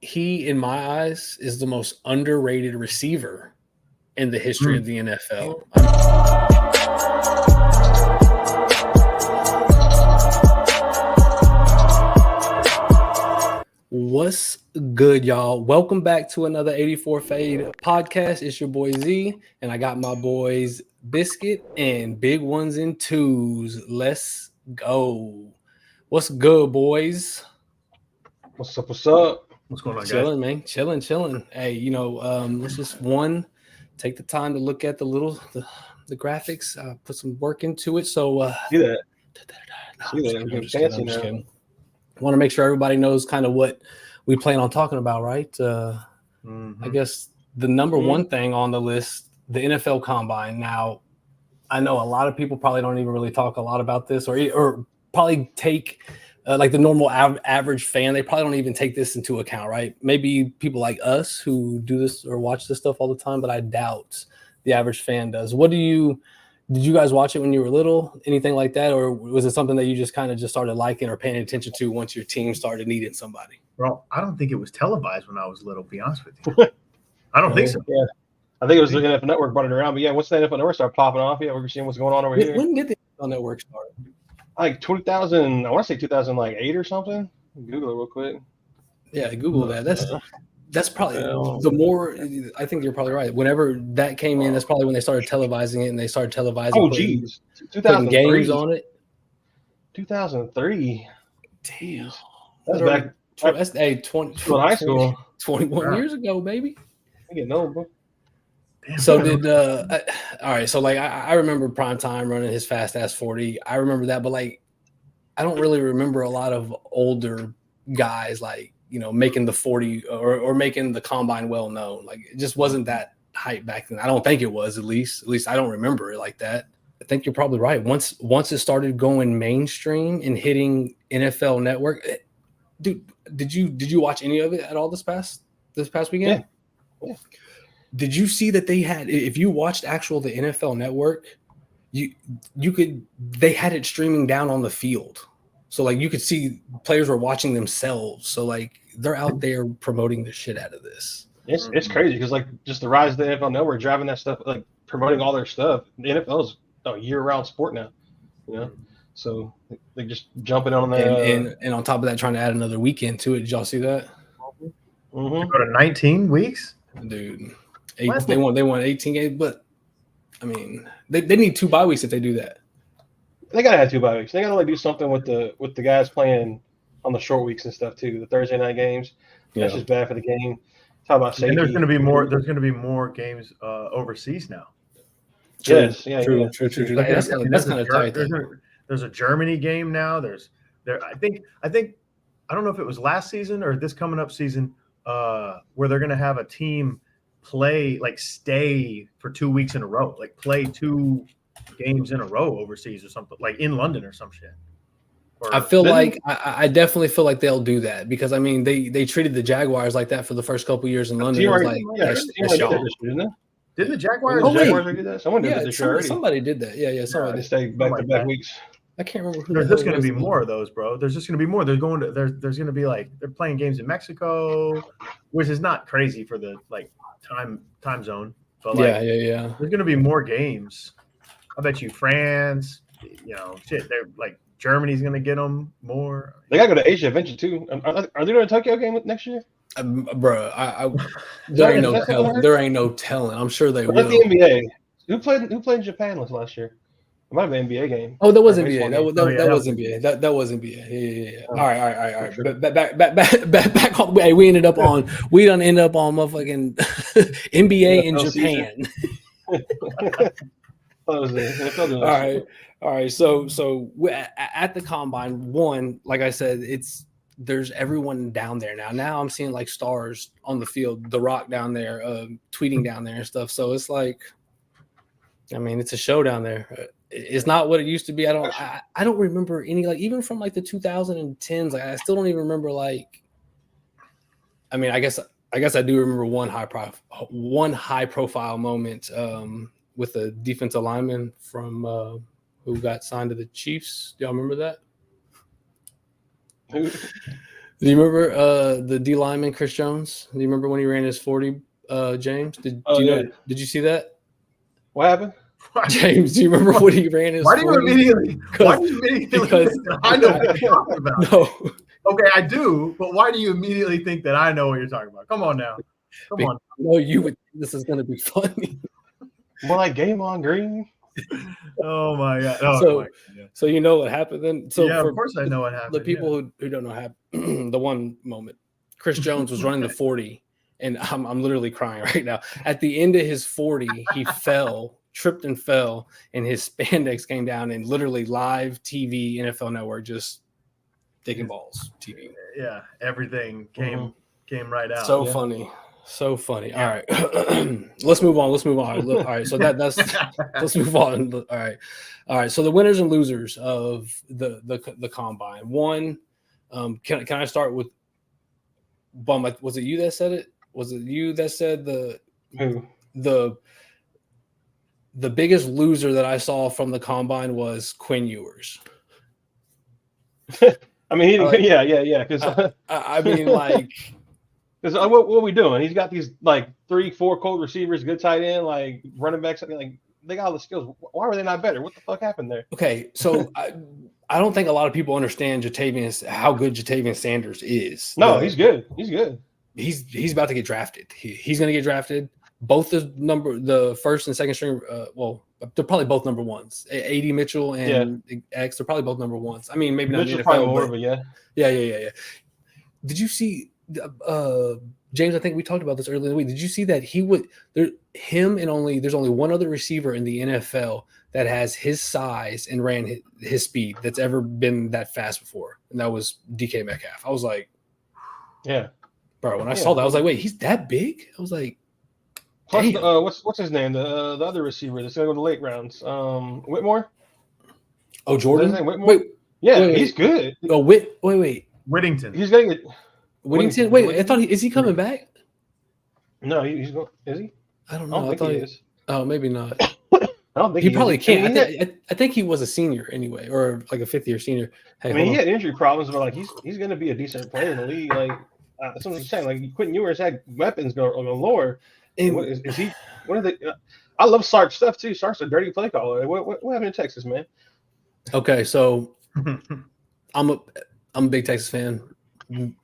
he, in my eyes, is the most underrated receiver in the history of the NFL. What's good, y'all? Welcome back to another 84 Fade podcast. It's your boy Z, and I got my boys Biscuit and Big Ones and Twos. Let's go. What's good, boys? What's up? What's up? What's going on, Chilling, man. Chilling. Hey, let's just take the time to look at the graphics. Put some work into it. So See that? I'm just kidding. I want to make sure everybody knows kind of what we plan on talking about, right? I guess the number one thing on the list, the NFL Combine. Now, I know a lot of people probably don't even really talk a lot about this, or probably take like the normal average fan. They probably don't even take this into account, right? Maybe people like us who do this or watch this stuff all the time, but I doubt the average fan does. Did you guys watch it when you were little? Anything like that? Or was it something that you just kind of just started liking or paying attention to once your team started needing somebody? Bro, I don't think it was televised when I was little, to be honest with you. I don't think so. Yeah. I think it was the NFL Network running around. But yeah, once the NFL Network started popping off, yeah, we were seeing what's going on over here. When did the NFL Network start? Like 2000, I want to say 2008 or something. Google it real quick. Yeah, Google that. That's probably the more. I think you're probably right. Whenever that came in, that's probably when they started televising it, and they started televising. Oh, geez, putting games on it. 2003. Damn, that's back. That's 20 high school. 21 years ago, baby. I get no, bro. So did all right. So like I remember Prime Time running his fast ass 40. I remember that, but like I don't really remember a lot of older guys like making the 40 or making the combine well known. Like it just wasn't that hype back then. I don't think it was. At least I don't remember it like that. I think you're probably right. Once it started going mainstream and hitting NFL Network, dude, did you watch any of it at all this past weekend? Yeah. Did you see that they had, if you watched the NFL Network, they had it streaming down on the field. So like you could see players were watching themselves. So like they're out there promoting the shit out of this. It's crazy because like just the rise of the NFL Network driving that stuff, like promoting all their stuff. The NFL is a year-round sport now, So they just jumping on that. And on top of that, trying to add another weekend to it. Did y'all see that? Go to 19 weeks, dude. They want 18 games, but I mean, they need 2 bye weeks if they do that. They gotta have 2 bye weeks. They gotta do something with the guys playing on the short weeks and stuff too. The Thursday night games. That's just bad for the game. Talk about safety. And there's going to be more. There's going to be more games overseas now. True. Yes. Yeah. True. That's kind of tight. There's a Germany game now. I think I don't know if it was last season or this coming up season where they're going to have a team stay for 2 weeks in a row, like play 2 games in a row overseas or something, like in London or some shit. I definitely feel like they'll do that because I mean they treated the Jaguars like that for the first couple of years in London. It was like didn't the Jaguars? Do that? Someone did this already. Somebody did that. Yeah. Somebody they stayed back-to-back weeks. I can't remember who. There's just going to be more of those, bro. There's just going to be more. There's going to be like they're playing games in Mexico, which is not crazy for the like time zone. But yeah. There's going to be more games. I bet you France, they're like Germany's going to get them more. They got to go to Asia eventually too. Are they doing a Tokyo game next year? Bro, there ain't no telling. There ain't no telling. I'm sure they will. The NBA. Who played in Japan last year? It might have been an NBA game. Oh, that was NBA. That was NBA. That was NBA. Yeah. All right. But back on. Hey, we ended up on. We done end up on motherfucking NBA in Japan. All right. So at the combine, one, like I said, there's everyone down there now. Now I'm seeing like stars on the field. The Rock down there, tweeting down there and stuff. So it's like, I mean, it's a show down there. It's not what it used to be. I don't remember any, like, even from like the 2010s. Like I still don't even remember like. I mean, I guess I do remember one high profile moment with a defensive lineman from who got signed to the Chiefs. Do y'all remember that? Do you remember the D lineman Chris Jones? Do you remember when he ran his 40? James, did you see that? What happened? James, do you remember when he ran his 40? Why do you immediately because I know what you're talking about? No. Okay, I do, but why do you immediately think that I know what you're talking about? Come on now. Come on. No, you would. This is going to be funny. More like Game on Green. Oh my God. So you know what happened then? So yeah, of course I know what happened. The people who don't know happened, the one moment, Chris Jones was running the 40, and I'm literally crying right now. At the end of his 40, he tripped and fell, and his spandex came down, and literally live TV, NFL Network, just digging balls TV. Yeah, everything came right out. So funny. So funny. Yeah. All right. Let's move on. All right. So that's let's move on. All right. So the winners and losers of the combine. One, can I start with Bum? Was it you that said it? Was it you that said the biggest loser that I saw from the combine was Quinn Ewers? I mean, yeah. Because I mean, like. Because what are we doing? He's got these like 3-4 cold receivers, good tight end, like running backs. Like they got all the skills. Why were they not better? What the fuck happened there? Okay, so I don't think a lot of people understand how good Jatavian Sanders is. No, he's good. He's good. He's about to get drafted. He's going to get drafted. Both the first and second string. Well, they're probably both number ones. AD Mitchell and X. They're probably both number ones. I mean, maybe not Mitchell's in the NFL, probably more, but yeah. Did you see? James, I think we talked about this earlier in the week. Did you see that there's only one other receiver in the NFL that has his size and ran his speed that's ever been that fast before, and that was DK Metcalf. I was like, yeah, bro. When I saw that, I was like, wait, he's that big? I was like, damn. What's his name? The other receiver that's gonna go to the late rounds. Whitmore. Oh, Jordan. Whitmore? Wait, he's good. Oh, wait. Whittington. He's gonna get. Whittington. Wait, I thought is he coming back? No, he's going. Is he? I don't know. I thought he is. Oh, maybe not. I don't think he probably can't. I think he was a senior anyway, or like a fifth-year senior. Hey, he had injury problems, but like he's going to be a decent player in the league. Like that's what I'm saying. Like Quentin Ewers had weapons galore. And what is he? What are they? I love Sark's stuff too. Sark's a dirty play caller. What happened in Texas, man? Okay, so I'm a big Texas fan. In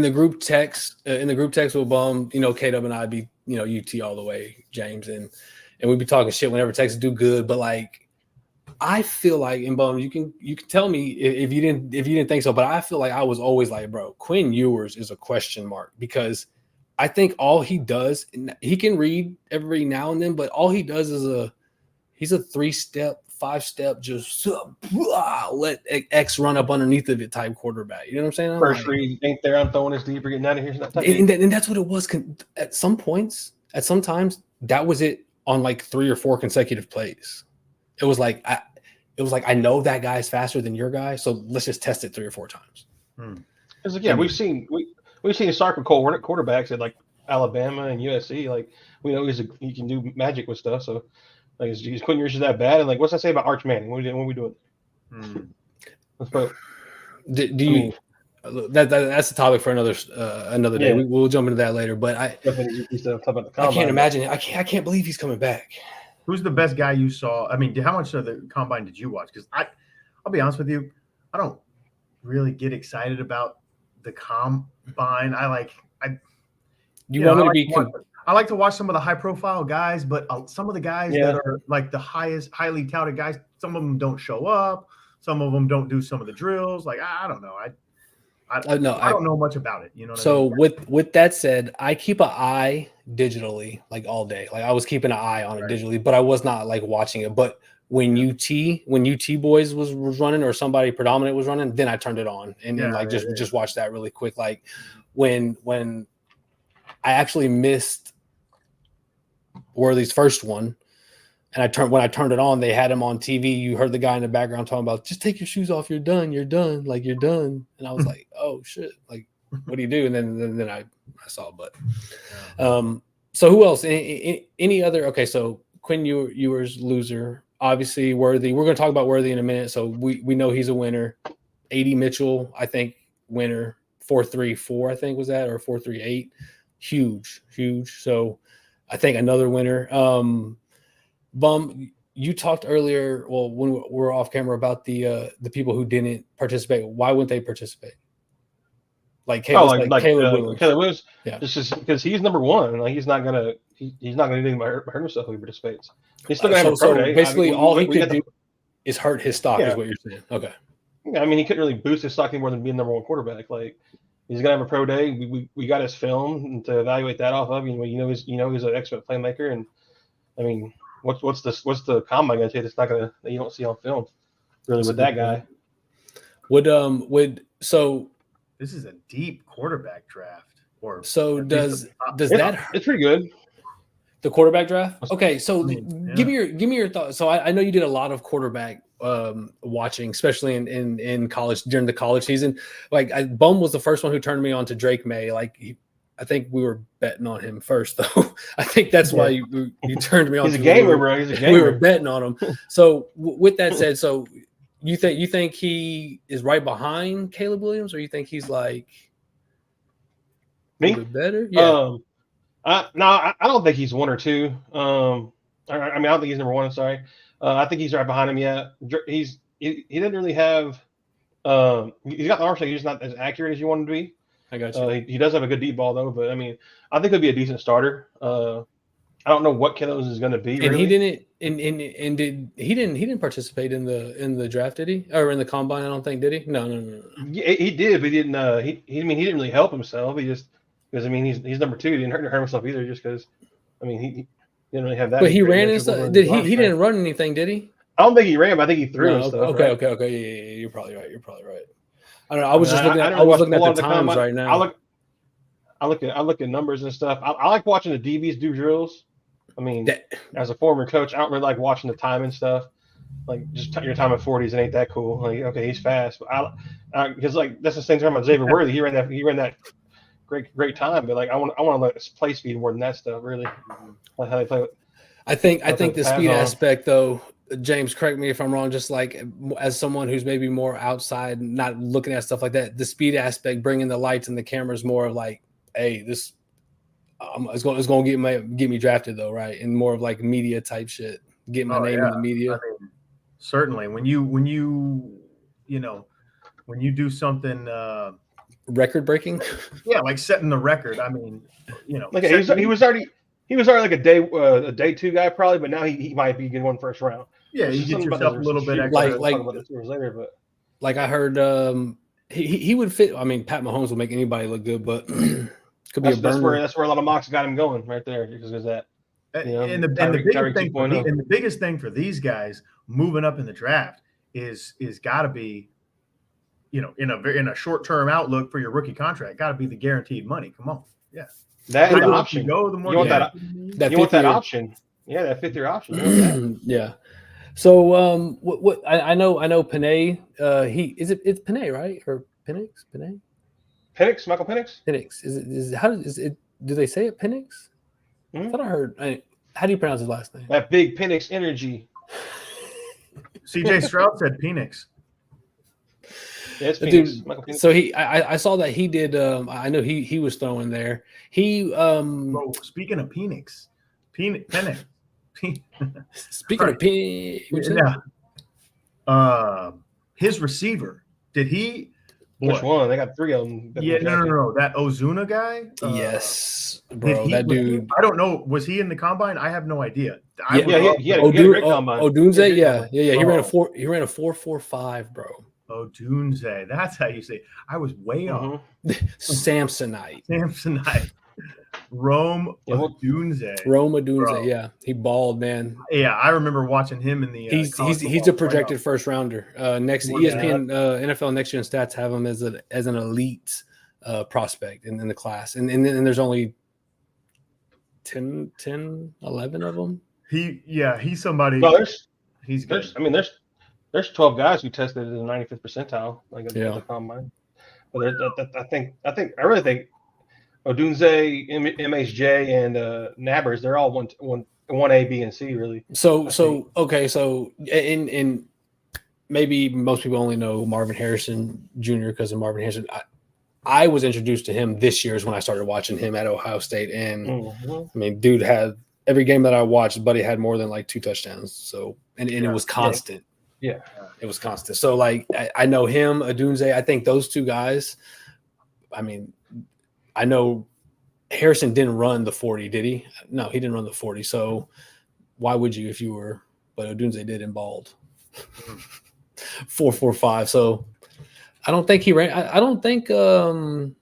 the group text with Bum, K-Dub and I'd be UT all the way, James, and we'd be talking shit whenever Texas do good. But like, I feel like, and Bum, you can tell me if you didn't think so, but I feel like I was always like, bro, Quinn Ewers is a question mark, because I think all he does, he can read every now and then, but all he does is he's a 3-step, 5-step, just let X run up underneath of it type quarterback. You know what I'm saying? First read ain't there. I'm throwing this deep. We're getting out of here. And that's what it was. At some times, that was it on like 3 or 4 consecutive plays. It was like I know that guy's faster than your guy, so let's just test it 3 or 4 times. Because we've seen Sark with quarterbacks at like Alabama and USC. Like we know he can do magic with stuff. So. Like, is Quentin Ewers that bad? And like, what's that say about Arch Manning? What are we doing? Let's put. That's a topic for another day. We'll jump into that later. But I can't imagine. I can't believe he's coming back. Who's the best guy you saw? I mean, how much of the combine did you watch? Because I'll be honest with you, I don't really get excited about the combine. I like to watch some of the high-profile guys, but some of the guys that are like the highly touted guys, some of them don't show up. Some of them don't do some of the drills. Like I don't know. I don't know much about it. You know. With that said, I keep an eye digitally like all day. Like I was keeping an eye on it digitally, but I was not like watching it. But when UT boys was running, or somebody predominant was running, then I turned it on and just watched that really quick. Like when I actually missed Worthy's first one, and when I turned it on, they had him on TV. You heard the guy in the background talking about, just take your shoes off, you're done, like you're done. And I was like, oh shit, like what do you do? And then I saw, but so who else? Any other? Okay, so Quinn Ewers loser, obviously Worthy. We're going to talk about Worthy in a minute. So we know he's a winner. AD Mitchell, I think winner. 4.34, I think was that, or 4.38. Huge. So I think another winner. Bum, you talked earlier, well, when we were off camera, about the people who didn't participate. Why wouldn't they participate? Like Caleb, Caleb Williams, yeah, just because he's number one. Like he's not gonna do anything by hurt himself if he participates. He's still gonna have a pro day. Basically, all he could do is hurt his stock. Yeah. Is what you're saying? Okay. Yeah, I mean, he couldn't really boost his stock any more than being number one quarterback. Like he's gonna have a pro day. We got his film to evaluate that off of. He's an excellent playmaker, and I mean, what's the combine gonna take that's not gonna that you don't see on film really with that guy? So this is a deep quarterback draft. Does that? It's pretty good. The quarterback draft. Okay, so give me your thoughts. So I know you did a lot of quarterback watching, especially in college during the college season. Like Bum was the first one who turned me on to Drake May. Like I think we were betting on him first, though. I think that's why you turned me on. He's a gamer, bro. He's a gamer. We were betting on him. So with that said, so you think he is right behind Caleb Williams, or you think he's like me better? Yeah. I don't think he's one or two. I don't think he's number one. I'm sorry. I think he's right behind him. Yeah, he didn't really have. He's got the arm strength. He's not as accurate as you want him to be. I got you. He does have a good deep ball though, but I mean, I think he'll be a decent starter. I don't know what Caleb is going to be. And really. he didn't participate in the draft, did he? Or in the combine? I don't think, did he? No. Yeah, he did, but he didn't. He didn't really help himself. He just because I mean he's number two. He didn't hurt himself either, just because. I mean he didn't really have that. But he ran and stuff. He didn't run anything, did he? I don't think he ran, but I think he threw and stuff. Okay, right? Okay. Yeah, you're probably right. I don't know. I was looking at the times right now. I look at numbers and stuff. I like watching the DBs do drills. I mean, as a former coach, I don't really like watching the time and stuff. Like, just your time at 40s, it ain't that cool. Like, okay, he's fast, but because like that's the same thing about Xavier Worthys. He ran that great time, but like I want to let play speed more than that stuff. Really, like how they play. I think the speed aspect, though, James, correct me if I'm wrong. Just like as someone who's maybe more outside, not looking at stuff like that, the speed aspect, bringing the lights and the cameras, more of like, hey, this. It's going to get me drafted though, right? And more of like media type shit, get my name in the media. I mean, certainly, when you do something record breaking, yeah, like setting the record. I mean, like he was already like a day two guy probably, but now he might be getting one first round. Yeah, you get yourself a little bit extra. Like I heard, he would fit. I mean, Pat Mahomes will make anybody look good, but. That's where a lot of mocks got him going right there because of that. And the biggest thing for these guys moving up in the draft is got to be, in a short term outlook for your rookie contract, got to be the guaranteed money. Come on, yeah, that is an option. You want that option. Yeah, that fifth year option. Yeah. So what I know Panay. It's Panay, right, or Penix? Penix, Michael Penix. Penix. Do they say it Penix? I thought I heard. How do you pronounce his last name? That big Penix energy. CJ Stroud said Penix. Yeah, it's Penix. Michael Penix. So I saw that he did. I know he was throwing there. He speaking of Penix, Penix. Speaking of Penix, his receiver, did he? Which one? They got three of them. Yeah, no. That Ozuna guy? Yes, bro. That dude. I don't know. Was he in the combine? I have no idea. He had a great combine. Odunze, yeah. He ran a 4.45, bro. Odunze. That's how you say it. I was way off. Samsonite. Rome Odunze. Yeah. He balled, man. Yeah, I remember watching him in the he's a projected first rounder. Next ESPN NFL Next Gen Stats have him as an elite prospect in the class. And then there's only 10, 11 of them. He's somebody. Well, he's good. There's 12 guys who tested in the 95th percentile, like in the combine. But I really think Odunze, MHJ, and Nabbers, they're all one A, B, and C, really. So in maybe most people only know Marvin Harrison Jr. because of Marvin Harrison. I was introduced to him this year is when I started watching him at Ohio State. And I mean, dude had every game that I watched, Buddy had more than like 2 touchdowns. So, and it was constant. Yeah. It was constant. So like, I know him, Odunze. I think those 2 guys, I mean, I know Harrison didn't run the 40, did he? No, he didn't run the 40. So why would you if you were, but Odunze did in bald. 4.45. So I don't think he ran. I don't think. Hold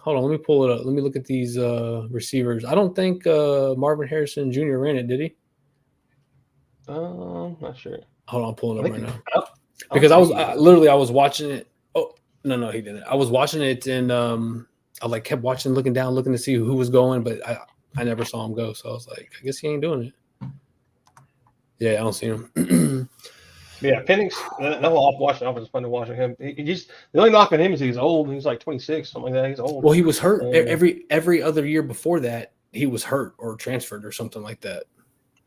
on, let me pull it up. Let me look at these receivers. I don't think Marvin Harrison Jr. ran it, did he? Not sure. Hold on, I'm pulling it up right now. Because I was watching it. Oh no, he didn't. I was watching it and I like kept watching, looking down, looking to see who was going, but I never saw him go. So I was like, I guess he ain't doing it. Yeah, I don't see him. Yeah, Penix. That whole off watching was fun to watch him. He just the only knock on him is he's old. He's like 26, something like that. He's old. Well, he was hurt every other year before that. He was hurt or transferred or something like that.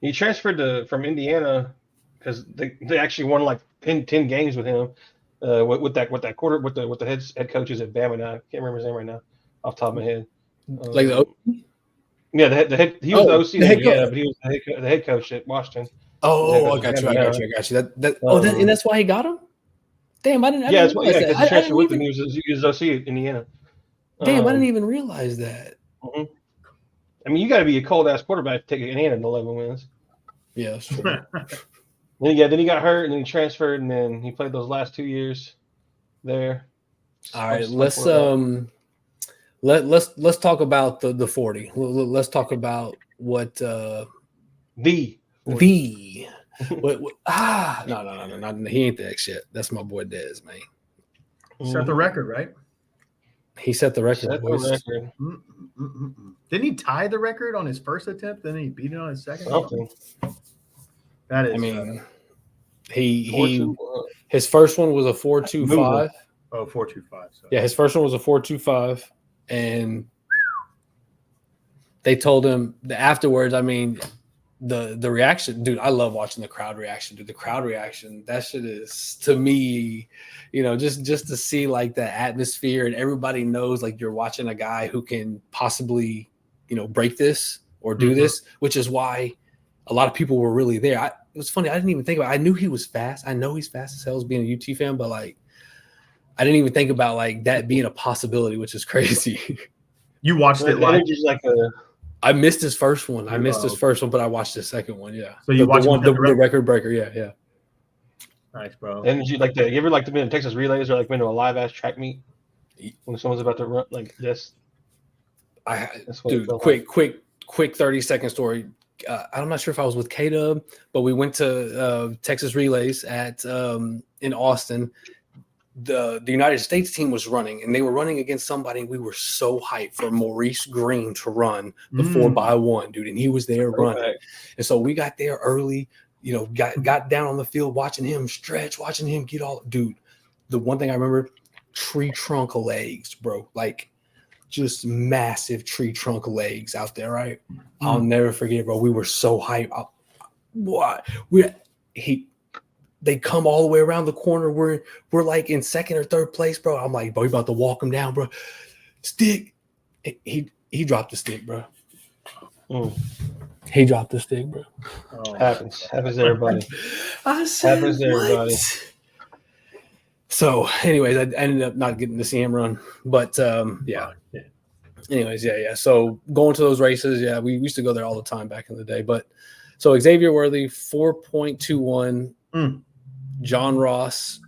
He transferred from Indiana because they actually won like 10 games with him. With that quarter with the head coaches at Bama. Now I can't remember his name right now off the top of my head. Like the OC? Yeah, the head. He was the OC in Indiana, but he was the head coach at Washington. Oh, I got you. And that's why he got him? Damn, I didn't realize that. Because he transferred with him. He was OC at Indiana. Damn, I didn't even realize that. Mm-hmm. I mean, you got to be a cold-ass quarterback to take Indiana in 11 wins. Yeah, that's true. Then he got hurt, and then he transferred, and then he played those last 2 years there. All right, let's talk about the 40. Let's talk about what the what he ain't that shit. That's my boy Dez, man. Set the record, right? He set the record. Didn't he tie the record on his first attempt? Then he beat it on his second. Something. That is. I mean, he his first one was a 4.25. Oh, 4.25. So. Yeah, his first one was a 4.25, and they told him afterwards. I mean, the reaction, dude. I love watching the crowd reaction. Dude, the crowd reaction. That shit is, to me, just to see like the atmosphere and everybody knows like you're watching a guy who can possibly, break this or do this, which is why a lot of people were really there. It was funny. I didn't even think about it. I knew he was fast. I know he's fast as hell as being a UT fan, but like, I didn't even think about like that being a possibility, which is crazy. You watched it live? I missed his first one. His first one, but I watched the second one. Yeah. So you watched the record breaker. Yeah. Nice, bro. And you ever like to be in Texas relays or like been to a live ass track meet when someone's about to run like this? Dude, quick 30-second story. I'm not sure if I was with K-Dub, but we went to Texas relays in Austin. The United States team was running, and they were running against somebody, and we were so hyped for Maurice Green to run the 4x1, dude, and he was there running. And so we got there early, got down on the field watching him stretch, watching him get all – dude, the one thing I remember, tree trunk legs, bro, like just massive tree trunk legs out there, right? I'll never forget, bro. We were so hyped. They come all the way around the corner. We're like in second or third place, bro. I'm like, bro, you about to walk him down, bro. Stick. He dropped the stick, bro. He dropped the stick, bro. Oh, happens to everybody. I said, happens to everybody. So, anyways, I ended up not getting to see him run, but yeah. Anyways, yeah. So going to those races, yeah, we used to go there all the time back in the day. But so Xavier Worthys, 4.21. John Ross,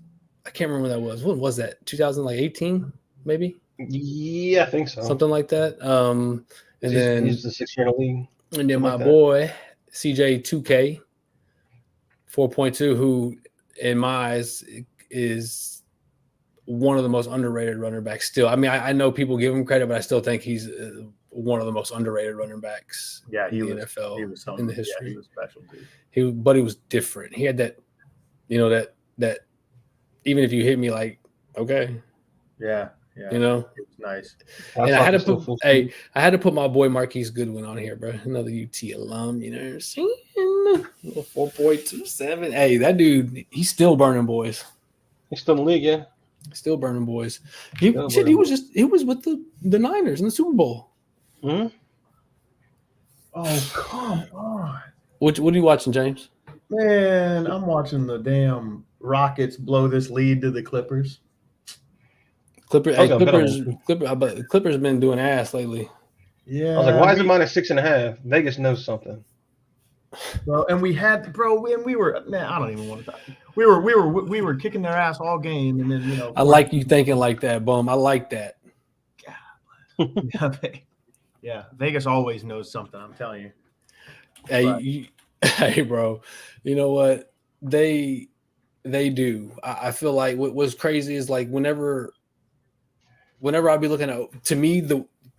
I can't remember what that was. What was that? 2018, maybe? Yeah, I think so. Something like that. And then he's the 6-year league. And then my boy CJ2K, 4.2, who in my eyes is one of the most underrated running backs still. I mean, I know people give him credit, but I still think he's one of the most underrated running backs in the NFL in the history. Yeah, he was special, dude. But he was different. He had that, that even if you hit me, like, okay. Yeah. It was nice. And I had to put my boy Marquise Goodwin on here, bro. Another UT alum, you know what I'm saying? 4.27. Hey, that dude, he's still burning boys. He's still in the league, yeah. Still burning boys. He was with the Niners in the Super Bowl. Mm-hmm. Oh, come on. What are you watching, James? Man, I'm watching the damn Rockets blow this lead to the Clippers. Clippers have been doing ass lately. Yeah. I was like, why is it minus 6.5? Vegas knows something. Bro, and we were, man, I don't even want to talk. We were kicking their ass all game, and then I like you thinking like that, Bum. I like that. God. Yeah, Vegas always knows something. I'm telling you. Hey, bro. You know what they do? I feel like what's crazy is like whenever I'll be looking at, to me,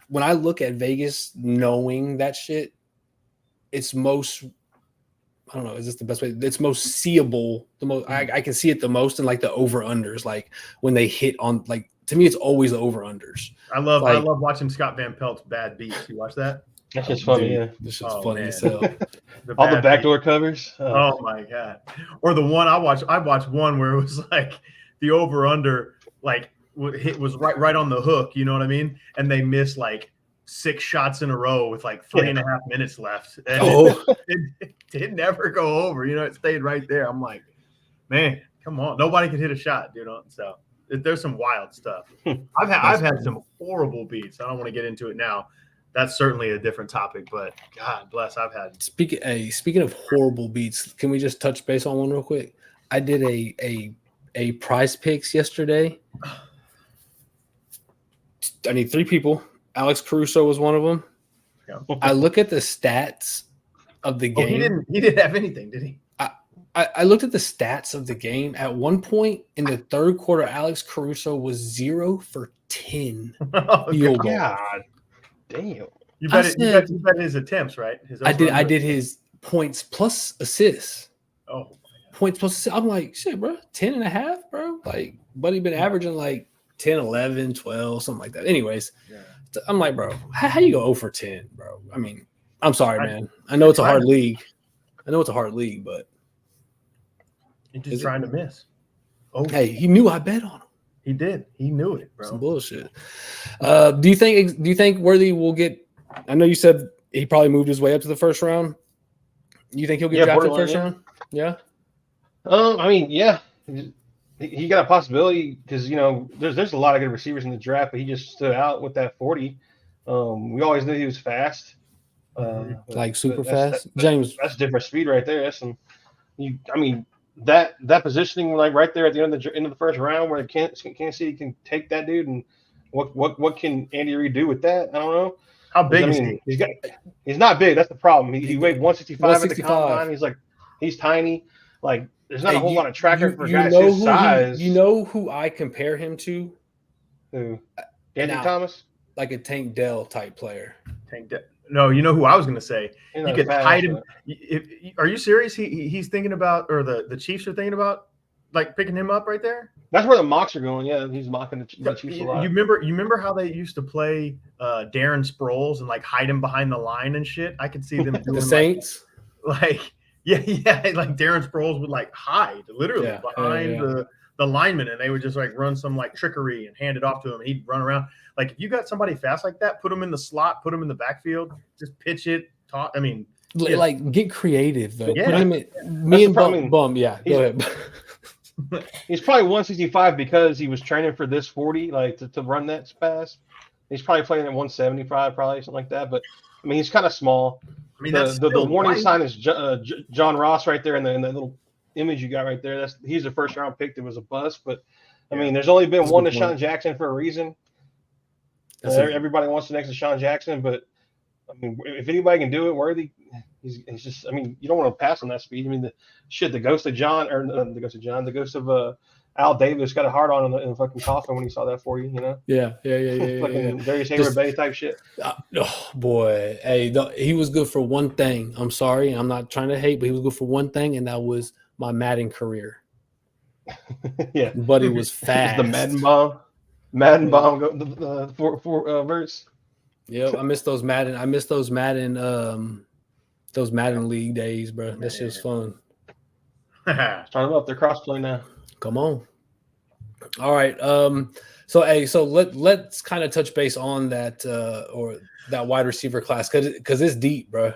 when I look at Vegas, knowing that shit, it's most, I don't know, is this the best way? It's most seeable. The most I can see it the most in like the over unders, like when they hit on, like, to me, it's always the over unders. I love watching Scott Van Pelt's bad beats. You watch that? That's just funny, yeah. This shit's funny as hell. All the backdoor covers. Oh my god! Or the one I watched one where it was like the over under like was right on the hook. You know what I mean? And they missed like 6 shots in a row with like 3.5 minutes left. And it never go over. It stayed right there. I'm like, man, come on! Nobody can hit a shot, So there's some wild stuff. I've had some horrible beats. I don't want to get into it now. That's certainly a different topic, but God bless, I've had. Speaking of horrible beats, can we just touch base on one real quick? I did a prize picks yesterday. I need 3 people. Alex Caruso was one of them. Yeah. I look at the stats of the game. He didn't have anything, did he? I looked at the stats of the game. At one point in the third quarter, Alex Caruso was 0 for 10 field goals. God damn! You bet his attempts, right? I did his points plus assists. Oh, points plus assists. I'm like, shit, bro, 10.5, bro. Like, buddy been averaging like 10, 11, 12, something like that. Anyways, I'm like, bro, how you go 0 for 10, bro? I mean, I'm sorry, man. I know it's a hard league. But he's just trying to miss. Oh, hey, he knew I bet on him. He did. He knew it, bro. Some bullshit. Do you think Worthy will get? I know you said he probably moved his way up to the first round. You think he'll get drafted first round? Yeah. I mean, yeah. He got a possibility because there's a lot of good receivers in the draft, but he just stood out with that 40. We always knew he was fast, like super fast. James, that's different speed right there. That's some. That positioning, like right there at the end of the first round, where Kansas City can take that dude, and what can Andy Reid do with that? I don't know. How big is he? He's not big. That's the problem. He weighed 165 at the combine. He's tiny. Like there's not a whole lot of tracker for guys his size. You know who I compare him to? Who? Anthony Thomas? Like a Tank Dell type player. Tank Dell. No, you know who I was going to say. You could hide him. Are you serious? He's thinking about, or the Chiefs are thinking about, like picking him up right there. That's where the mocks are going. Yeah, he's mocking the Chiefs a lot. You remember how they used to play Darren Sproles and like hide him behind the line and shit? I could see them doing the Saints. Like like Darren Sproles would like hide literally behind the lineman, and they would just like run some like trickery and hand it off to him. And he'd run around. Like if you got somebody fast like that, put him in the slot, put him in the backfield, just pitch it. Like get creative though. Yeah. Put him in, Bum. Yeah, go ahead. He's probably 165 because he was training for this 40, like to run that pass. He's probably playing at 175, probably something like that. But I mean, he's kind of small. I mean, the warning sign is John Ross right there in the little image you got right there. He's the first round pick that was a bust. But I mean, there's only been one Deshaun Jackson for a reason. Everybody wants the next Deshaun Jackson, but I mean, if anybody can do it, Worthy, he's just. I mean, you don't want to pass on that speed. I mean, the ghost of Al Davis got a hard on in the fucking coffin when he saw that 40. Yeah. Fucking Darius Xavier type shit. Oh boy, hey, he was good for one thing. I'm sorry, I'm not trying to hate, but he was good for one thing, and that was my Madden career. Yeah, buddy was fast. The Madden bomb. The verse. Yep, I miss those Madden league days, bro. That shit's fun. Start them up. They're crossplay now. Come on. All right. So let's kind of touch base on that or that wide receiver class because it's deep, bro.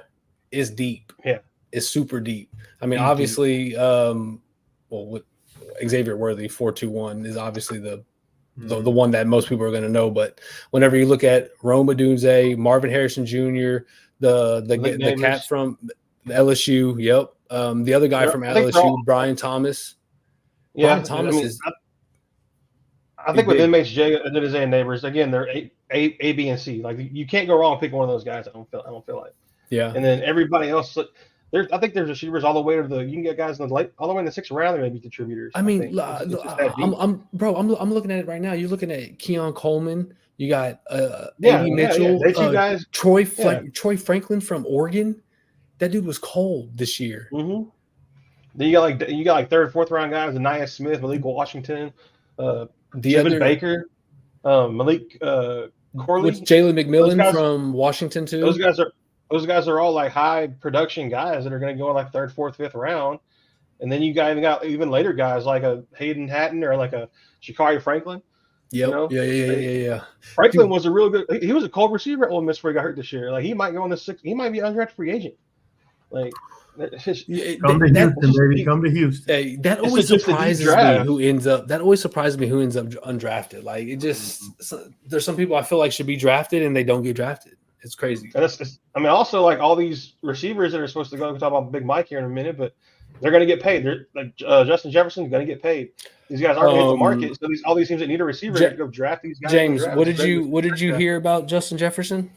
It's deep. Yeah, it's super deep. I mean, obviously, with Xavier Worthys 4.21 is obviously the one that most people are going to know. But whenever you look at Rome Odunze, Marvin Harrison Jr., the cat from LSU, yep, the other guy from LSU, Brian Thomas. Yeah, Brian Thomas I think with MHJ and Odunze and Neighbors, again, they're A, B, and C. Like you can't go wrong picking one of those guys. I don't feel like. Yeah. And then everybody else. I think there's receivers all the way to you can get guys in the late, all the way in the 6th round. They're going to be contributors. I mean, I'm looking at it right now. You're looking at Keon Coleman. You got A.D. Mitchell, guys. Troy Franklin from Oregon. That dude was cold this year. Mm-hmm. Then you got 3rd, 4th round guys: Anaya Smith, Malik Washington, Baker, Malik Corley, Jalen McMillan from Washington too. Those guys are all like high production guys that are going to go in like 3rd, 4th, 5th round. And then you got even later guys like a Hayden Hatton or like a Shakari Franklin. Yep. Yeah. Franklin was a real good. He was a cold receiver at Ole Miss before he got hurt this year. Like he might go in the 6th. He might be an undrafted free agent. Like come to Houston, baby. Come to Houston. Hey, that always surprises me who ends up undrafted. Like it just there's some people I feel like should be drafted and they don't get drafted. It's crazy. Also like all these receivers that are supposed to go. We'll talk about Big Mike here in a minute, but they're going to get paid. They're like Justin Jefferson's going to get paid. These guys aren't going to hit the market. So all these teams that need a receiver have to go draft these guys. James, what did you hear about Justin Jefferson?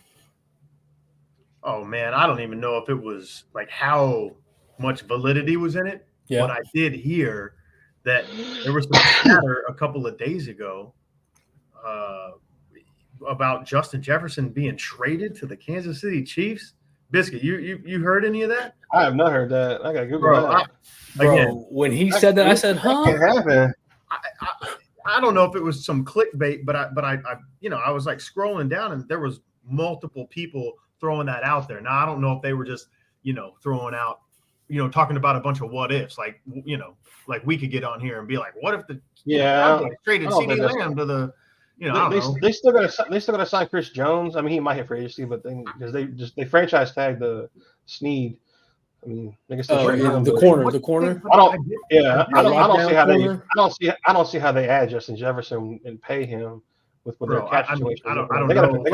Oh man, I don't even know if it was like how much validity was in it. Yeah. But I did hear that there was some chatter a couple of days ago about Justin Jefferson being traded to the Kansas City Chiefs. Biscuit, you heard any of that? I have not heard that. I got to Google that. Bro, when he said that, I said, "Huh?" That can happen. I don't know if it was some clickbait, but I was like scrolling down and there was multiple people throwing that out there. Now I don't know if they were just throwing out talking about a bunch of what ifs, like we could get on here and be like, what if the traded CeeDee Lamb to the they still got to sign Chris Jones. I mean, he might hit free agency, but because they franchise tagged the Snead. I mean, they can still trade him. The corner. I don't see how they add Justin Jefferson and pay him with their cap situation. I don't know.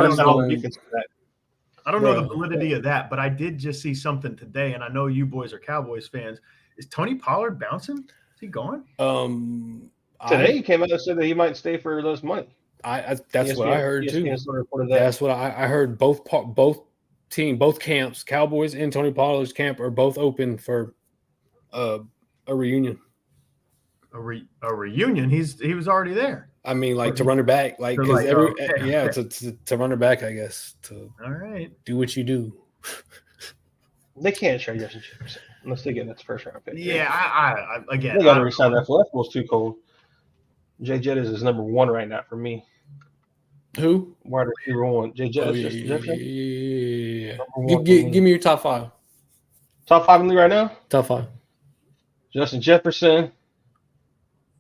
I don't know the validity of that, but I did just see something today, and I know you boys are Cowboys fans. Is Tony Pollard bouncing? Is he gone? Today he came out and said that he might stay for less money. That's what I heard too. That's what I heard. Both camps, Cowboys and Tony Pollard's camp, are both open for a reunion. A reunion? He was already there. I mean, like to run it back, like to run it back, I guess. All right, do what you do. They can't trade Justin Jefferson unless they get that 1st round pick. Yeah, I again, they got to resign that. That was too cold. Jay Jett is number 1 right now for me. Who? Wide receiver 1. Jay Jett. Yeah. Give me your top 5. Top 5 in the league right now? Top 5. Justin Jefferson.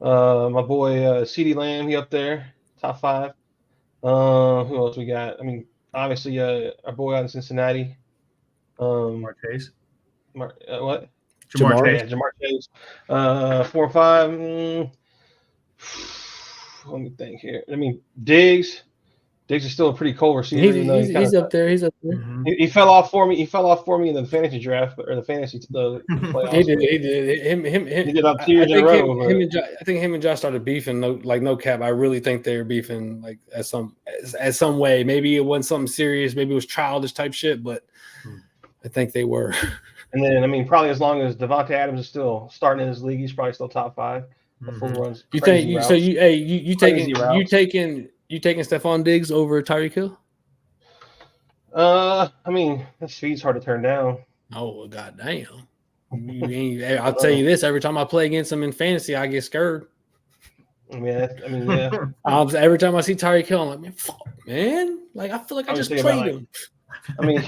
My boy CeeDee Lamb, he up there. Top 5. Who else we got? I mean, obviously our boy out in Cincinnati. Jamar Chase. What? Jamar Chase. 4 and 5. Let me think here. I mean, Diggs is still a pretty cold receiver. He's up there. He's up there. Mm-hmm. He fell off for me. He fell off for me in the fantasy draft or the fantasy playoffs. He did. He did up 2 years in a row. I think him and Josh started beefing. No cap. I really think they were beefing like as some way. Maybe it wasn't something serious. Maybe it was childish type shit. But I think they were. And then I mean, probably as long as Devontae Adams is still starting in his league, he's probably still top 5. Runs. You think you taking Stephon Diggs over Tyreek Hill? I mean, that speed's hard to turn down. Oh, goddamn. I'll tell you this: every time I play against him in fantasy, I get scared. Yeah. Every time I see Tyreek Hill, I'm like, man, fuck, man. Like I feel like I just played him. I mean,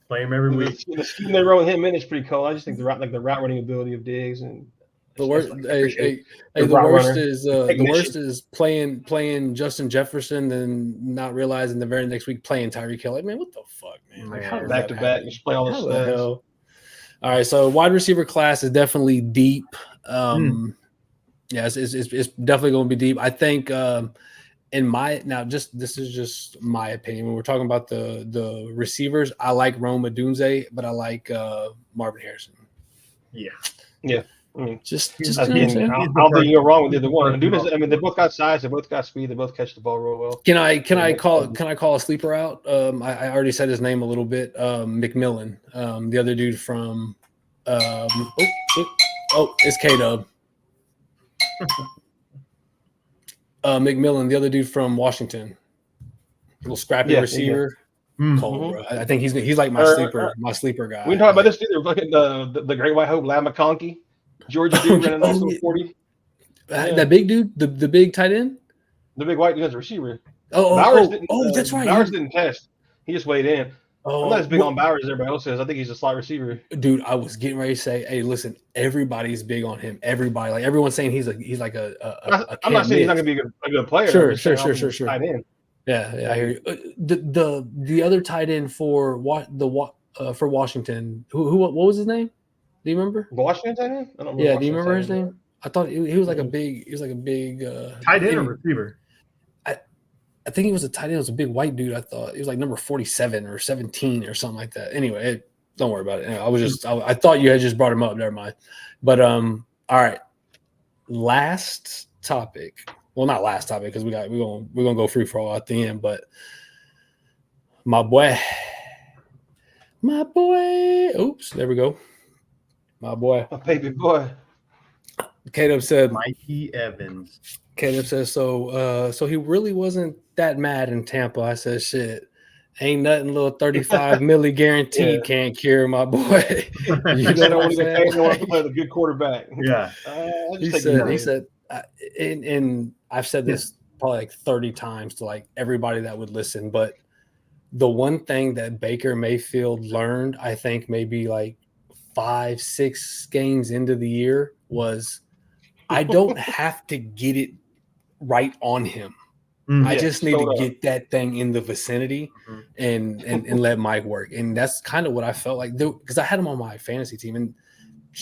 play him every week. The scheme they run with him in is pretty cool. I just think the route running ability of Diggs and The worst, the worst is playing Justin Jefferson, then not realizing the very next week playing Tyreek Hill. Like, man, what the fuck, man? Like, how back to back, just play all the stats. All right, so wide receiver class is definitely deep. Yeah, it's definitely going to be deep. I think this is just my opinion. When we're talking about the receivers, I like Rome Odunze, but I like Marvin Harrison. Yeah. I mean, just I don't think you're wrong with either one. They both got size, they both got speed, they both catch the ball real well. Can I call a sleeper out? I already said his name a little bit. McMillan, the other dude from it's K-Dub. McMillan, the other dude from Washington, little scrappy receiver. Cold, bro. I think he's like my sleeper guy. We can talk about this dude. Look at the Great White Hope, Lam McConkey, Georgia dude running nice little 40. That big dude, the big tight end, the big white dude's a receiver. That's right. Bowers didn't test. He just weighed in. I'm not as big on Bowers as everybody else is. I think he's a slot receiver. Dude, I was getting ready to say, hey, listen, everybody's big on him. Everybody, like everyone's saying he's like a I'm not saying he's not gonna be a good player. Sure. Tight end. Yeah, I hear you. The other tight end for Washington, what was his name? Do you remember? Washington tight end? I don't remember. Yeah, do you remember his name? I thought he was like a big. He was like a big tight end or receiver. I think he was a tight end. It was a big white dude. I thought he was like number 47 or 17 or something like that. Anyway, don't worry about it. I thought you had just brought him up. Never mind. But all right. Last topic. Well, not last topic because we're gonna go free for all at the end. But my boy. Oops, there we go. My baby boy. Caleb said Mikey Evans. Caleb says so he really wasn't that mad in Tampa. I said shit. Ain't nothing little 35 milli guaranteed can't cure my boy. You know what I'm saying? He wants to play the good quarterback. Yeah. He said and I've said this probably like 30 times to like everybody that would listen, but the one thing that Baker Mayfield learned, I think maybe like 5-6 games into the year was I don't have to get it right on him. I just need to get that thing in the vicinity and let Mike work. And that's kind of what I felt like because I had him on my fantasy team and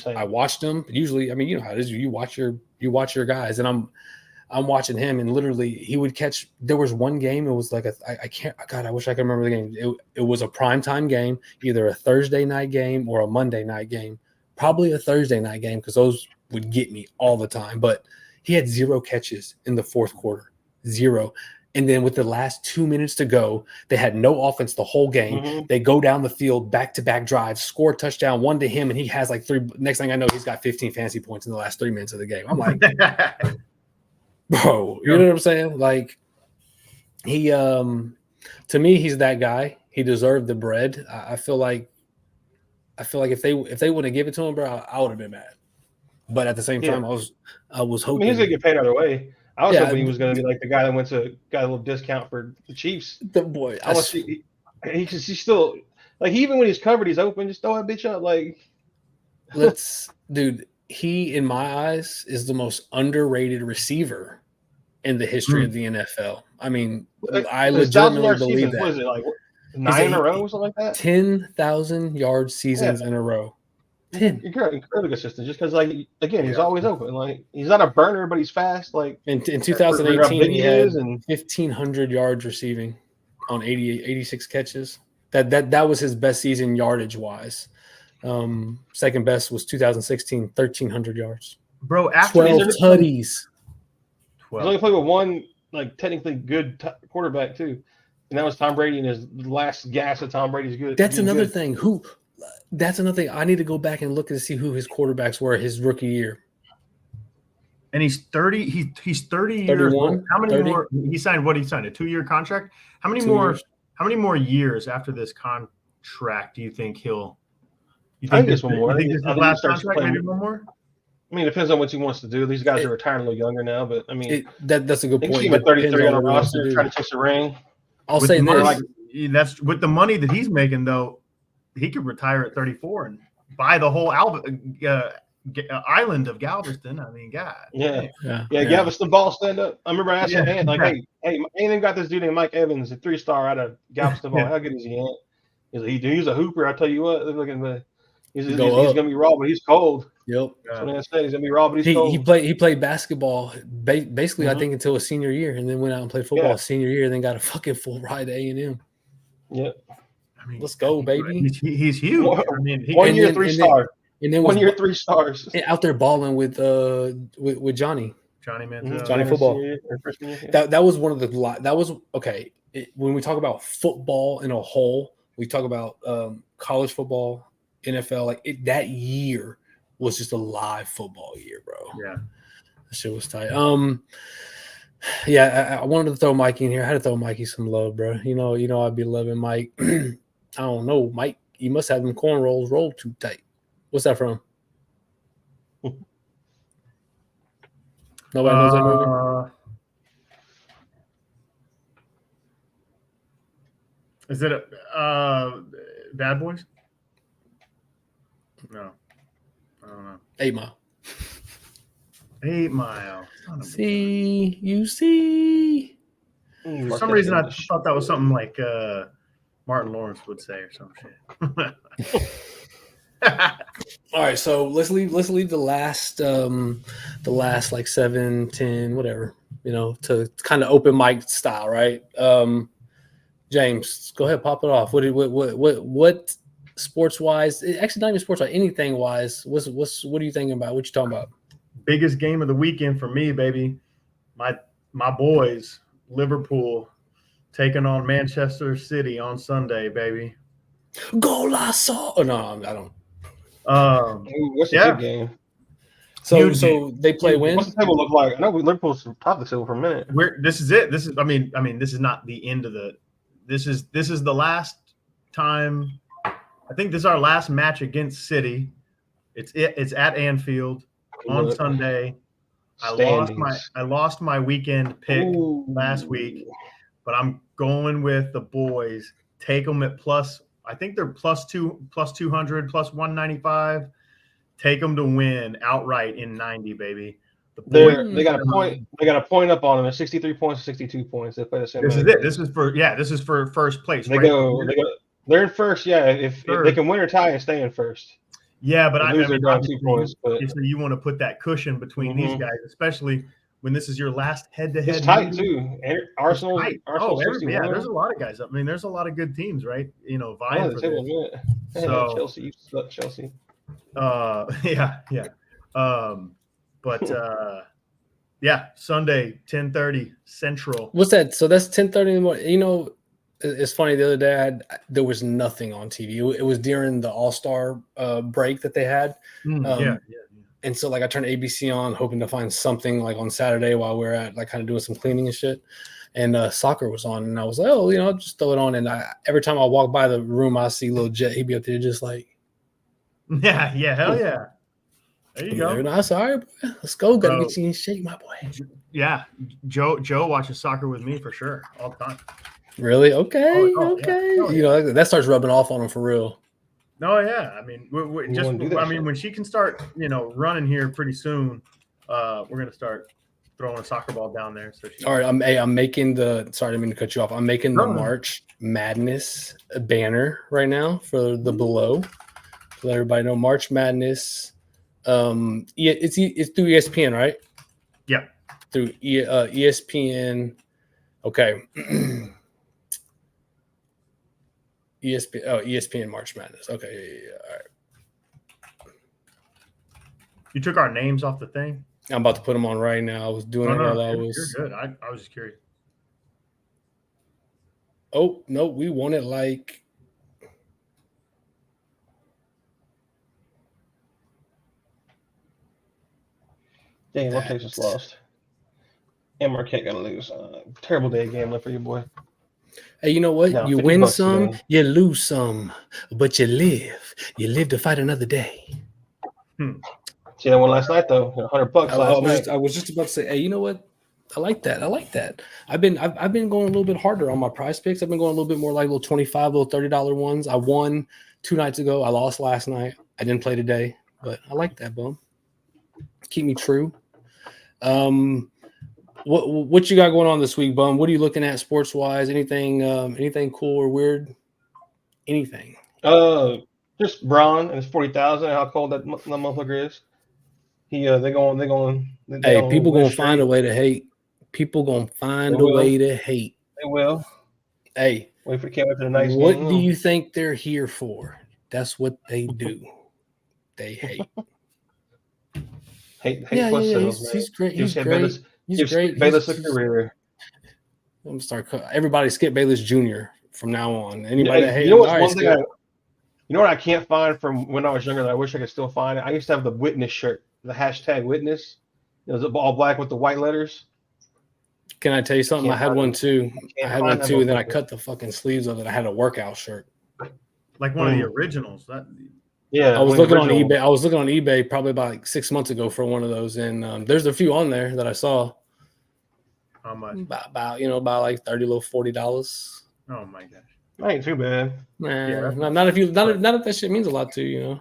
I watched him. Usually, I mean, you know how it is. You watch your guys, and I'm watching him, and literally he would catch. There was one game. It was like I wish I could remember the game. It was a primetime game, either a Thursday night game or a Monday night game. Probably a Thursday night game because those would get me all the time. But he had 0 catches in the fourth quarter. 0. And then with the last 2 minutes to go, they had no offense the whole game. They go down the field, back-to-back drives, score a touchdown, one to him, and he has like 3. Next thing I know, he's got 15 fantasy points in the last 3 minutes of the game. I'm like, bro, you know what I'm saying? Like he, to me, he's that guy. He deserved the bread. I feel like if they wouldn't give it to him, bro, I would have been mad. But at the same time, I was hoping he's gonna get paid either way. I was hoping he was going to be like the guy that got a little discount for the Chiefs. The boy, he's still like even when he's covered, he's open. Just throw that bitch up, like. Dude. He, in my eyes, is the most underrated receiver in the history of the NFL. I mean, I legitimately believe that. What is it like 9 in a row or something like that? 10,000 yard seasons in a row. 10. Incredibly consistent. Just because, like, again, he's always open. Like, he's not a burner, but he's fast. Like in 2018, he had 1,500 yards receiving on 86 catches. That was his best season yardage wise. Second best was 2016, 1,300 yards. Bro, after 12 tutties. He's only played with one, like, technically good quarterback too, and that was Tom Brady in his last gasp of Tom Brady's good. That's another thing. That's another thing. I need to go back and look and see who his quarterbacks were his rookie year. And he's 30. He's 30 years 31, old. How many 30? more? He signed what? He signed a 2-year contract. How many 2 more? years. How many more years after this contract do you think he'll? You think this one more? You think this is the last contract? Maybe one more. I mean, it depends on what he wants to do. These guys are retiring a little younger now, but I mean, that's a good point. He's 33 on a roster, trying to chase a ring. I'll say this: that's with the money that he's making, though. He could retire at 34 and buy the whole island of Galveston. I mean, God. Yeah. Galveston ball stand up. I remember asking Ant, like, hey, Ant got this dude named Mike Evans, a 3-star out of Galveston ball. How good is he, Ant? He's like, he's a hooper. I tell you what, he's gonna be raw, but he's cold. Yep. That's what I said. He's gonna be raw, but he's cold. He played basketball basically, I think, until his senior year, and then went out and played football senior year, and then got a fucking full ride to A&M. Yep. I mean, let's go, baby. He's huge. I mean, 1 year 3-star. And then 1 year 3 stars. Out there balling with Johnny Manziel. Johnny football. That was one of the okay. When we talk about football in a whole, we talk about college football, NFL. Like that year was just a live football year, bro. Yeah, that shit was tight. Yeah, I wanted to throw Mikey in here. I had to throw Mikey some love, bro. You know, I'd be loving Mike. I don't know, Mike. You must have them cornrows rolled too tight. What's that from? Nobody knows that movie? Is it Bad Boys? No. I don't know. 8 Mile. 8 Mile. See, you see. For some reason, I thought that was something like Martin Lawrence would say or some shit. All right, so let's leave the last like 7, 10, whatever, to kind of open mic style, right? James, go ahead, pop it off. What sports wise? Actually, not even sports wise, anything wise. What are you thinking about? What you talking about? Biggest game of the weekend for me, baby. My boys, Liverpool, taking on Manchester City on Sunday, baby. Golazo! Oh no, I don't. What's the good game? So they play when? What's the table look like? I know Liverpool's top of the table for a minute. This is it. This is. I mean, this is not the end of the. This is the last time. I think this is our last match against City. It's at Anfield on Sunday. I lost my weekend pick last week, but I'm going with the boys. Take them at plus. I think they're plus 200, plus 195. Take them to win outright in 90, baby. They got a point. They got a point up on them. 63 points, 62 points. They play the same. This is it. This is for first place. They're in first. Yeah, if they can win or tie and stay in first. Yeah, but they're down 2 points. But so you want to put that cushion between these guys, especially when this is your last head-to-head. It's tight too. Arsenal. There's a lot of guys. I mean, there's a lot of good teams, right? Vying for this. So Chelsea, you suck, Chelsea. Yeah. Sunday, 10:30 Central. What's that? So that's 10:30 in the morning. It's funny. The other day, there was nothing on TV. It was during the All-Star break that they had. And so, I turned ABC on, hoping to find something on Saturday while we're at kind of doing some cleaning and shit. And soccer was on, and I was like, I'll just throw it on. And every time I walk by the room, I see Lil Jet. He'd be up there just like, yeah, hell yeah. There you go. Nice. All right, boy. Let's go. Gotta get you in shape, my boy. Yeah, Joe watches soccer with me for sure all the time. Really? Okay. Okay. Yeah. That starts rubbing off on him for real. No, yeah. I mean, when she can start, running here pretty soon, we're gonna start throwing a soccer ball down there. So all right, I'm making sorry, I didn't mean to cut you off. I'm making the March Madness banner right now for the below. To let everybody know, March Madness. It's through ESPN, right? Yeah, through ESPN. Okay. ESPN March Madness. Okay, yeah. All right. You took our names off the thing? I'm about to put them on right now. I was doing it while I was. You're good. I was just curious. Oh no, we won it like. Dang, what Texas lost? And Marquette gotta lose. Terrible day of gambling for your boy. Hey, you know what? No, you win some, today. You lose some, but you live. You live to fight another day. See that one last night though? $100 I was just about to say, hey, you know what? I like that. I've been going a little bit harder on my prize picks. I've been going a little bit more like little $25, little $30 ones. I won 2 nights ago. I lost last night. I didn't play today, but I like that, bum. keep me true. What you got going on this week, Bum? What are you looking at sports wise? Anything cool or weird? Anything? Just Braun and his 40,000. How cold that motherfucker is. They going. Hey, people gonna find a way to hate. People gonna find a way to hate. They will. Hey, wait for the nice what game. do you think they're here for? That's what they do. They hate. hate plus selves, he's great. He's great. Bayless, he's great. Bayless a career. I'm gonna start. Everybody, Skip Bayless Jr. from now on. Anybody that hates, you know what's one thing you know what I can't find from when I was younger that I wish I could still find? I used to have the Witness shirt, the hashtag Witness. It was all black with the white letters. Can I tell you something? I had one too. And then I cut the fucking sleeves of it. I had a workout shirt, like one of the originals. I was looking on eBay. I was looking on eBay probably about like 6 months ago for one of those, and there's a few on there that I saw. How much? About like $40. Oh my gosh, that ain't too bad. Nah, not if that shit means a lot to you.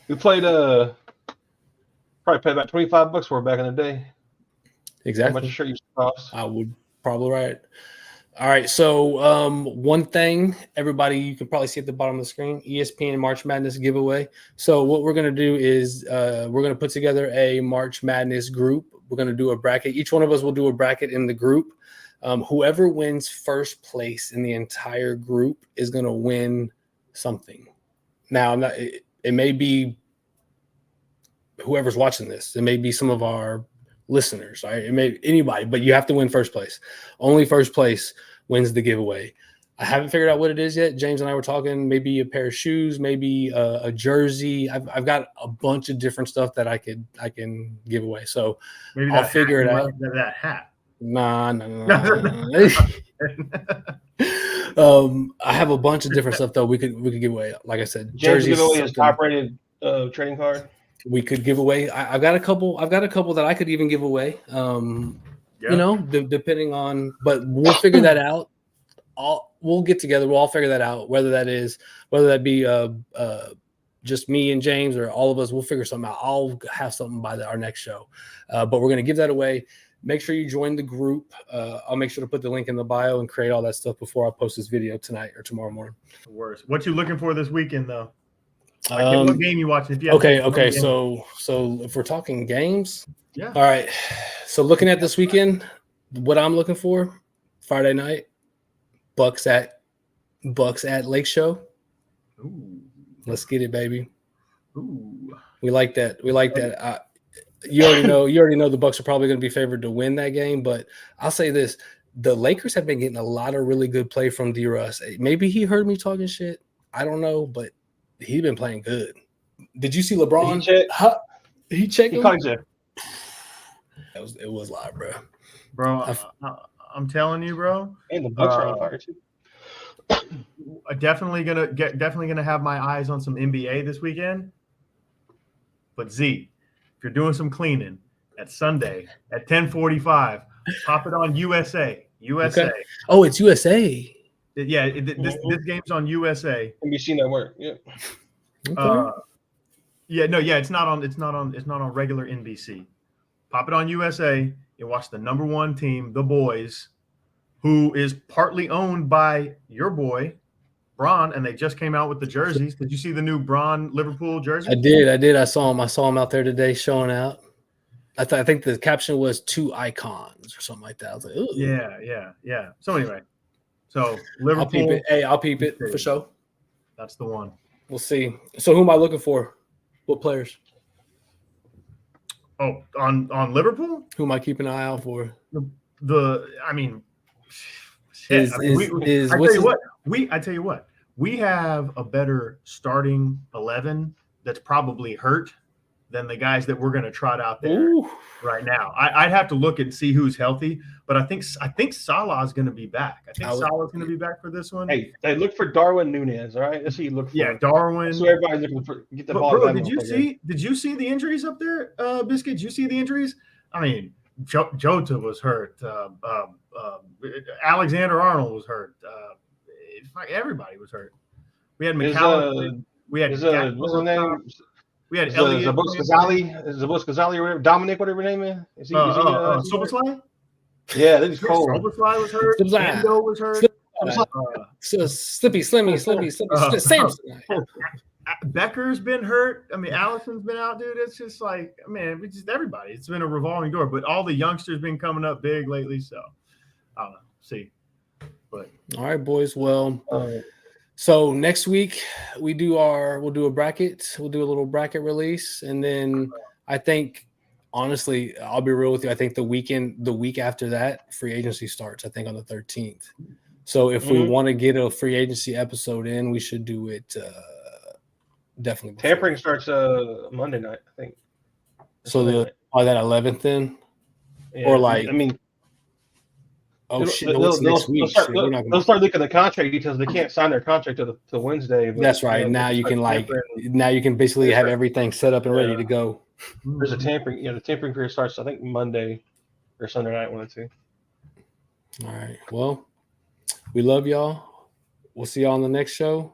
We played probably paid about $25 for it back in the day. Exactly. How much a shirt used to cost? I would probably right. All right. So one thing, everybody, you can probably see at the bottom of the screen, ESPN March Madness giveaway. So what we're going to do is we're going to put together a March Madness group. We're going to do a bracket. Each one of us will do a bracket in the group. Whoever wins first place in the entire group is going to win something. Now, it may be whoever's watching this. It may be some of our listeners, right? It may anybody, but you have to win first place. Only first place wins the giveaway. I haven't figured out what it is yet. James and I were talking, maybe a pair of shoes, maybe a jersey. I've got a bunch of different stuff that I can give away. So maybe I'll figure it out. That hat. Nah. I have a bunch of different stuff though. We could give away. Like I said, jerseys. Give away his top-rated trading card. We could give away. I've got a couple that I could even give away. Depending on, but we'll figure that out. We'll get together. We'll all figure that out. Whether that be just me and James or all of us, we'll figure something out. I'll have something by our next show. But we're going to give that away. Make sure you join the group. I'll make sure to put the link in the bio and create all that stuff before I post this video tonight or tomorrow morning. Worse. What you looking for this weekend though? Like what game you watching? Okay. So if we're talking games, yeah. All right. So looking at this weekend, what I'm looking for, Friday night, Bucks at Lake Show. Ooh. Let's get it, baby. Ooh. We like that. You already know the Bucks are probably going to be favored to win that game, but I'll say this: the Lakers have been getting a lot of really good play from D-Russ. Maybe he heard me talking shit. I don't know, but he's been playing good. Did you see LeBron? He checked. He called you. It was live, bro. I'm telling you, bro. And the Bucks are on fire too. Definitely gonna have my eyes on some NBA this weekend. But Z, if you're doing some cleaning at Sunday at 10:45, pop it on USA. Okay. Oh, it's USA. Yeah, this game's on USA. NBC Network. Yeah. Okay. It's not on regular NBC. Pop it on USA. You watch the number one team, the boys, who is partly owned by your boy, Braun, and they just came out with the jerseys. Did you see the new Braun Liverpool jersey? I did. I saw him out there today showing out. I think the caption was 2 icons or something like that. I was like, ooh. Yeah. So anyway. So Liverpool. I'll peep it for sure. That's the one. We'll see. So who am I looking for? What players? Oh, on Liverpool? Who am I keeping an eye out for? I tell you what. We have a better starting 11 that's probably hurt than the guys that we're going to trot out there right now. I'd have to look and see who's healthy, but I think Salah is going to be back. I think Salah's going to be back for this one. Hey, look for Darwin Nunez, all right? That's who you look for. Yeah, Darwin. So everybody's looking for get the ball. Bro, did you see the injuries up there, Biscuit? Did you see the injuries? I mean, Jota was hurt. Alexander Arnold was hurt. Everybody was hurt. We had McCallum. We had what's his name? We had Elliott. Zabuskazali or whatever. Dominic, whatever his name is. Is he Soboslai? Yeah, that is cold. Soboslai was hurt. Endo was hurt. Slippy, Samson. Becker's been hurt. I mean, Allison's been out, dude. It's just like, man, we just everybody. It's been a revolving door, but all the youngsters been coming up big lately. So I don't know. See, but all right, boys. Well, so next week we'll do a bracket. We'll do a little bracket release, and then I think, honestly, I'll be real with you. I think the week after that, free agency starts. I think on the 13th. So if we want to get a free agency episode in, we should do it. Definitely. Tampering starts Monday night, I think. So that 11th then, or like, I mean, shit, next week? They'll start looking at the contract details. They can't sign their contract till Wednesday. But, that's right. Now you can basically have everything set up and ready to go. There's a tampering. Yeah, the tampering period starts I think Monday or Sunday night, one or two. All right. Well, we love y'all. We'll see y'all on the next show.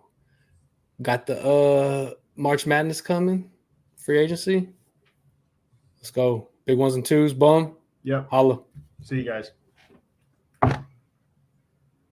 Got the March Madness coming, free agency. Let's go. Big ones and twos. Boom. Yep. Holla. See you guys.